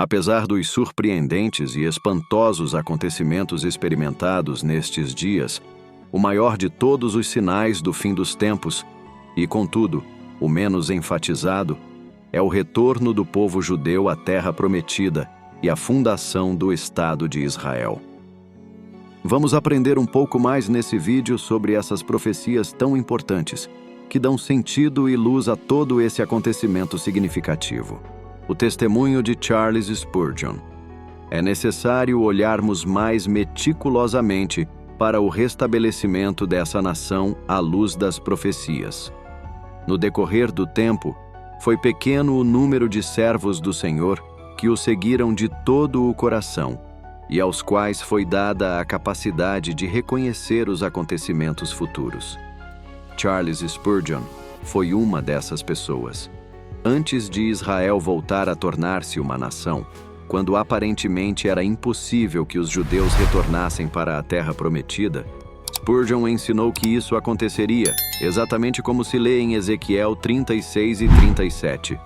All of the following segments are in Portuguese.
Apesar dos surpreendentes e espantosos acontecimentos experimentados nestes dias, o maior de todos os sinais do fim dos tempos, e, contudo, o menos enfatizado, é o retorno do povo judeu à terra prometida e a fundação do Estado de Israel. Vamos aprender um pouco mais nesse vídeo sobre essas profecias tão importantes, que dão sentido e luz a todo esse acontecimento significativo. O testemunho de Charles Spurgeon. É necessário olharmos mais meticulosamente para o restabelecimento dessa nação à luz das profecias. No decorrer do tempo, foi pequeno o número de servos do Senhor que o seguiram de todo o coração e aos quais foi dada a capacidade de reconhecer os acontecimentos futuros. Charles Spurgeon foi uma dessas pessoas. Antes de Israel voltar a tornar-se uma nação, quando aparentemente era impossível que os judeus retornassem para a terra prometida, Spurgeon ensinou que isso aconteceria, exatamente como se lê em Ezequiel 36 e 37.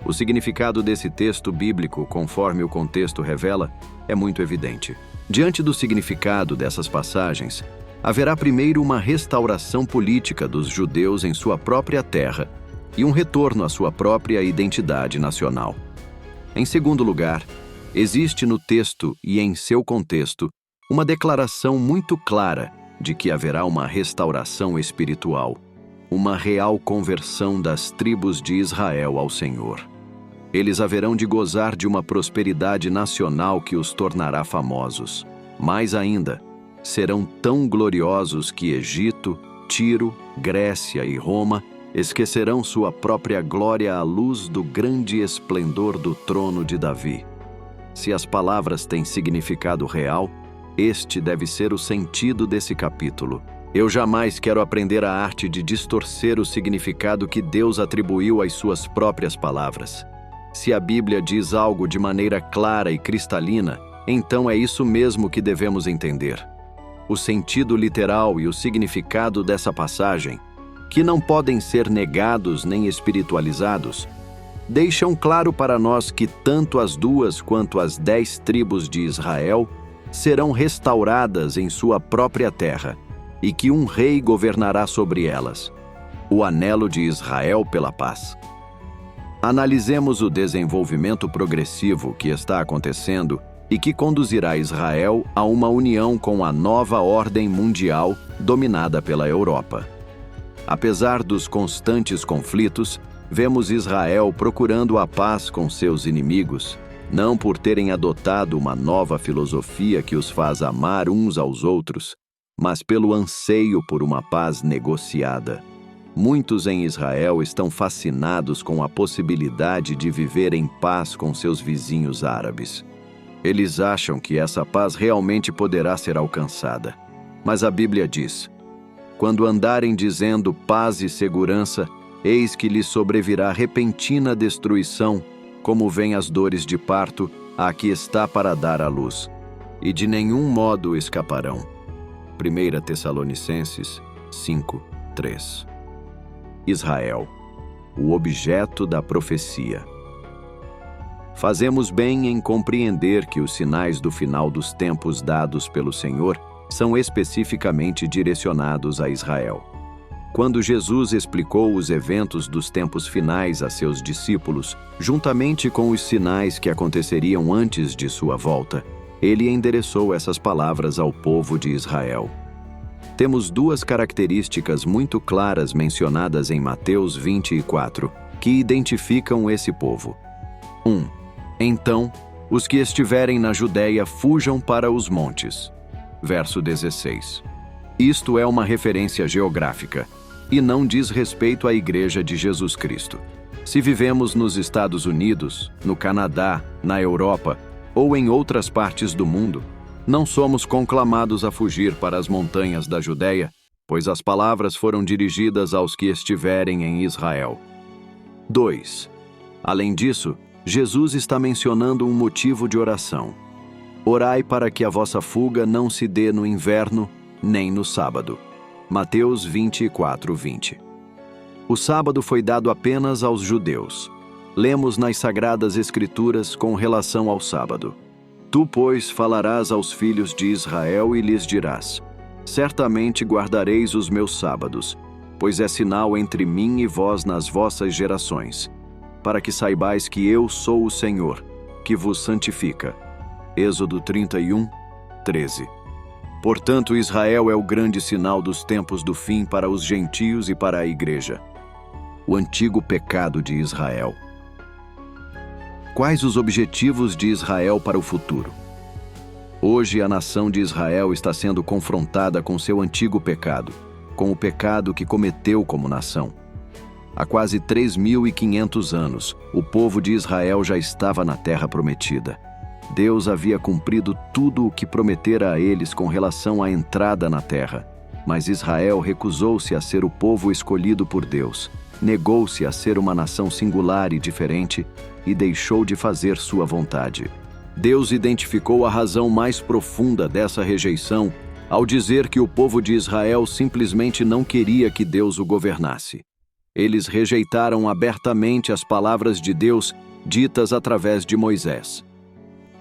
O significado desse texto bíblico, conforme o contexto revela, é muito evidente. Diante do significado dessas passagens, haverá primeiro uma restauração política dos judeus em sua própria terra e um retorno à sua própria identidade nacional. Em segundo lugar, existe no texto e em seu contexto uma declaração muito clara de que haverá uma restauração espiritual, uma real conversão das tribos de Israel ao Senhor. Eles haverão de gozar de uma prosperidade nacional que os tornará famosos. Mais ainda, serão tão gloriosos que Egito, Tiro, Grécia e Roma esquecerão sua própria glória à luz do grande esplendor do trono de Davi. Se as palavras têm significado real, este deve ser o sentido desse capítulo. Eu jamais quero aprender a arte de distorcer o significado que Deus atribuiu às suas próprias palavras. Se a Bíblia diz algo de maneira clara e cristalina, então é isso mesmo que devemos entender. O sentido literal e o significado dessa passagem, que não podem ser negados nem espiritualizados, deixam claro para nós que tanto as 2 quanto as 10 tribos de Israel serão restauradas em sua própria terra e que um rei governará sobre elas, o anelo de Israel pela paz. Analisemos o desenvolvimento progressivo que está acontecendo e que conduzirá Israel a uma união com a nova ordem mundial dominada pela Europa. Apesar dos constantes conflitos, vemos Israel procurando a paz com seus inimigos, não por terem adotado uma nova filosofia que os faz amar uns aos outros, mas pelo anseio por uma paz negociada. Muitos em Israel estão fascinados com a possibilidade de viver em paz com seus vizinhos árabes. Eles acham que essa paz realmente poderá ser alcançada. Mas a Bíblia diz: quando andarem dizendo paz e segurança, eis que lhes sobrevirá repentina destruição, como vêm as dores de parto, a que está para dar à luz, e de nenhum modo escaparão. 1 Tessalonicenses 5:3. Israel, o objeto da profecia. Fazemos bem em compreender que os sinais do final dos tempos dados pelo Senhor são especificamente direcionados a Israel. Quando Jesus explicou os eventos dos tempos finais a seus discípulos, juntamente com os sinais que aconteceriam antes de sua volta, ele endereçou essas palavras ao povo de Israel. Temos 2 características muito claras mencionadas em Mateus 24, que identificam esse povo. 1. Então, os que estiverem na Judéia fujam para os montes. Verso 16. Isto é uma referência geográfica e não diz respeito à Igreja de Jesus Cristo. Se vivemos nos Estados Unidos, no Canadá, na Europa ou em outras partes do mundo, não somos conclamados a fugir para as montanhas da Judéia, pois as palavras foram dirigidas aos que estiverem em Israel. 2. Além disso, Jesus está mencionando um motivo de oração. Orai para que a vossa fuga não se dê no inverno, nem no sábado. Mateus 24:20. O sábado foi dado apenas aos judeus. Lemos nas Sagradas Escrituras com relação ao sábado. Tu, pois, falarás aos filhos de Israel e lhes dirás: certamente guardareis os meus sábados, pois é sinal entre mim e vós nas vossas gerações, para que saibais que eu sou o Senhor, que vos santifica. Êxodo 31, 13. Portanto, Israel é o grande sinal dos tempos do fim para os gentios e para a igreja. O antigo pecado de Israel. Quais os objetivos de Israel para o futuro? Hoje, a nação de Israel está sendo confrontada com seu antigo pecado, com o pecado que cometeu como nação. Há quase 3.500 anos, o povo de Israel já estava na terra prometida. Deus havia cumprido tudo o que prometera a eles com relação à entrada na terra, mas Israel recusou-se a ser o povo escolhido por Deus, negou-se a ser uma nação singular e diferente e deixou de fazer sua vontade. Deus identificou a razão mais profunda dessa rejeição ao dizer que o povo de Israel simplesmente não queria que Deus o governasse. Eles rejeitaram abertamente as palavras de Deus ditas através de Moisés.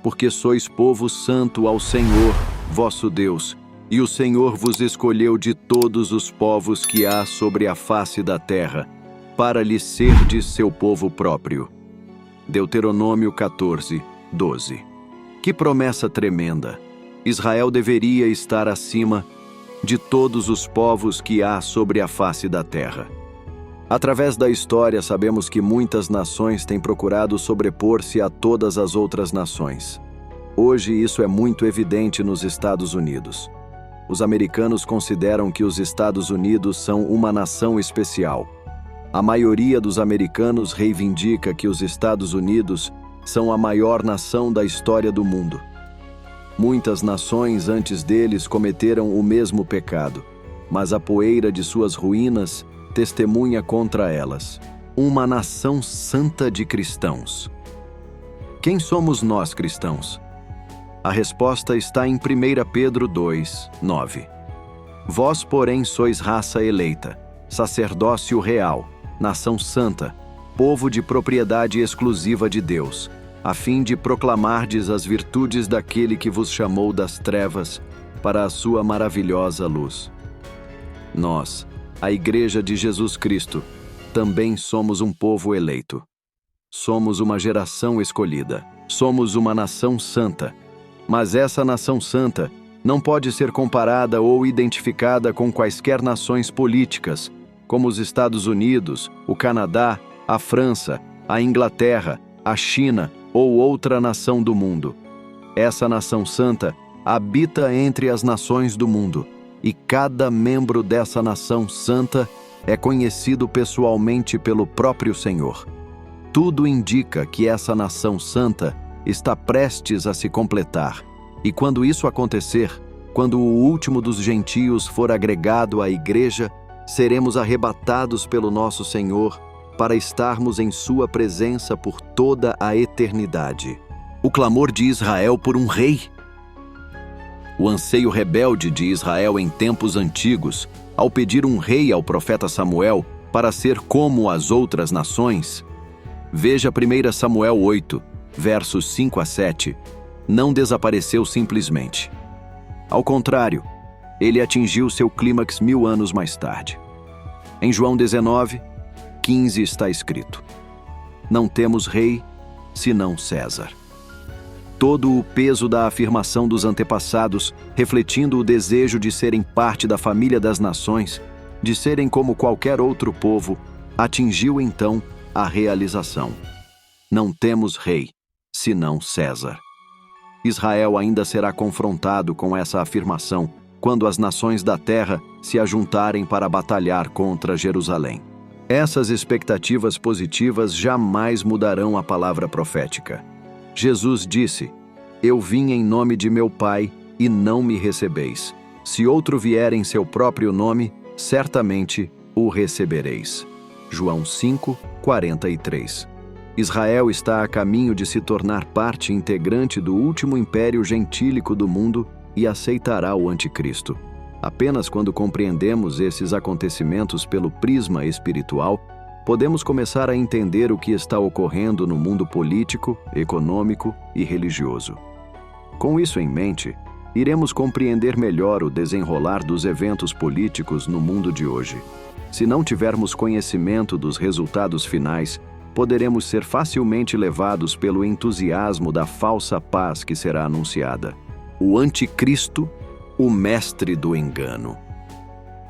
Porque sois povo santo ao Senhor, vosso Deus, e o Senhor vos escolheu de todos os povos que há sobre a face da terra, para lhe serdes seu povo próprio. Deuteronômio 14, 12. Que promessa tremenda! Israel deveria estar acima de todos os povos que há sobre a face da terra. Através da história, sabemos que muitas nações têm procurado sobrepor-se a todas as outras nações. Hoje, isso é muito evidente nos Estados Unidos. Os americanos consideram que os Estados Unidos são uma nação especial. A maioria dos americanos reivindica que os Estados Unidos são a maior nação da história do mundo. Muitas nações antes deles cometeram o mesmo pecado, mas a poeira de suas ruínas testemunha contra elas. Uma nação santa de cristãos. Quem somos nós, cristãos? A resposta está em 1 Pedro 2, 9. Vós, porém, sois raça eleita, sacerdócio real, nação santa, povo de propriedade exclusiva de Deus, a fim de proclamardes as virtudes daquele que vos chamou das trevas para a sua maravilhosa luz. Nós, a Igreja de Jesus Cristo, também somos um povo eleito. Somos uma geração escolhida. Somos uma nação santa. Mas essa nação santa não pode ser comparada ou identificada com quaisquer nações políticas, como os Estados Unidos, o Canadá, a França, a Inglaterra, a China ou outra nação do mundo. Essa nação santa habita entre as nações do mundo, e cada membro dessa nação santa é conhecido pessoalmente pelo próprio Senhor. Tudo indica que essa nação santa está prestes a se completar, e quando isso acontecer, quando o último dos gentios for agregado à igreja, seremos arrebatados pelo nosso Senhor para estarmos em sua presença por toda a eternidade. O clamor de Israel por um rei. O anseio rebelde de Israel em tempos antigos, ao pedir um rei ao profeta Samuel para ser como as outras nações. Veja 1 Samuel 8, versos 5 a 7, não desapareceu simplesmente. Ao contrário, ele atingiu seu clímax 1000 anos mais tarde. Em João 19, 15 está escrito: não temos rei, senão César. Todo o peso da afirmação dos antepassados, refletindo o desejo de serem parte da família das nações, de serem como qualquer outro povo, atingiu então a realização. Não temos rei, senão César. Israel ainda será confrontado com essa afirmação quando as nações da terra se ajuntarem para batalhar contra Jerusalém. Essas expectativas positivas jamais mudarão a palavra profética. Jesus disse: eu vim em nome de meu Pai e não me recebeis. Se outro vier em seu próprio nome, certamente o recebereis. João 5, 43. Israel está a caminho de se tornar parte integrante do último império gentílico do mundo e aceitará o anticristo. Apenas quando compreendemos esses acontecimentos pelo prisma espiritual, podemos começar a entender o que está ocorrendo no mundo político, econômico e religioso. Com isso em mente, iremos compreender melhor o desenrolar dos eventos políticos no mundo de hoje. Se não tivermos conhecimento dos resultados finais, poderemos ser facilmente levados pelo entusiasmo da falsa paz que será anunciada. O Anticristo, o mestre do engano.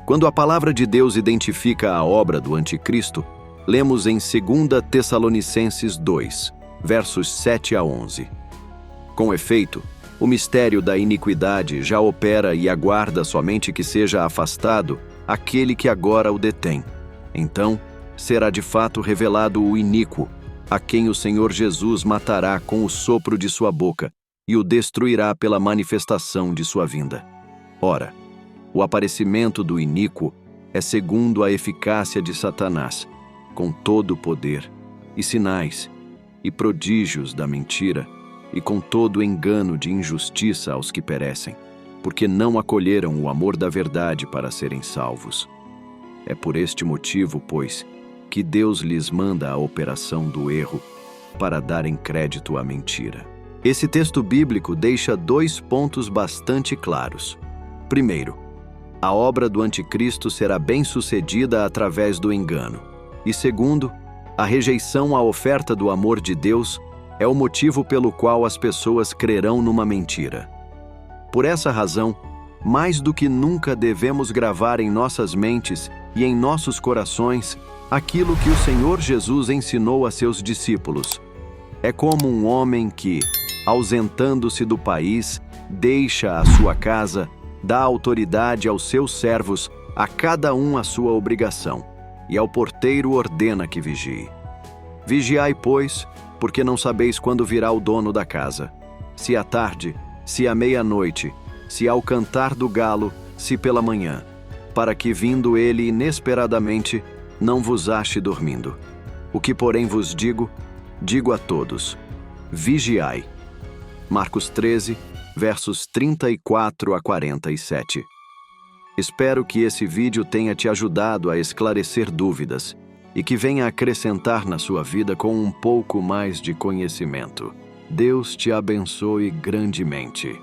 Quando a palavra de Deus identifica a obra do Anticristo, lemos em 2 Tessalonicenses 2, versos 7 a 11. Com efeito, o mistério da iniquidade já opera e aguarda somente que seja afastado aquele que agora o detém. Então, será de fato revelado o iníquo, a quem o Senhor Jesus matará com o sopro de sua boca e o destruirá pela manifestação de sua vinda. Ora, o aparecimento do iníquo é segundo a eficácia de Satanás, com todo o poder, e sinais, e prodígios da mentira, e com todo o engano de injustiça aos que perecem, porque não acolheram o amor da verdade para serem salvos. É por este motivo, pois, que Deus lhes manda a operação do erro, para darem crédito à mentira. Esse texto bíblico deixa 2 pontos bastante claros. Primeiro, a obra do Anticristo será bem-sucedida através do engano. E segundo, a rejeição à oferta do amor de Deus é o motivo pelo qual as pessoas crerão numa mentira. Por essa razão, mais do que nunca devemos gravar em nossas mentes e em nossos corações aquilo que o Senhor Jesus ensinou a seus discípulos. É como um homem que, ausentando-se do país, deixa a sua casa, dá autoridade aos seus servos, a cada um a sua obrigação, e ao porteiro ordena que vigie. Vigiai, pois, porque não sabeis quando virá o dono da casa, se à tarde, se à meia-noite, se ao cantar do galo, se pela manhã, para que, vindo ele inesperadamente, não vos ache dormindo. O que, porém, vos digo, digo a todos: vigiai. Marcos 13, versos 34 a 47. Espero que esse vídeo tenha te ajudado a esclarecer dúvidas e que venha acrescentar na sua vida com um pouco mais de conhecimento. Deus te abençoe grandemente.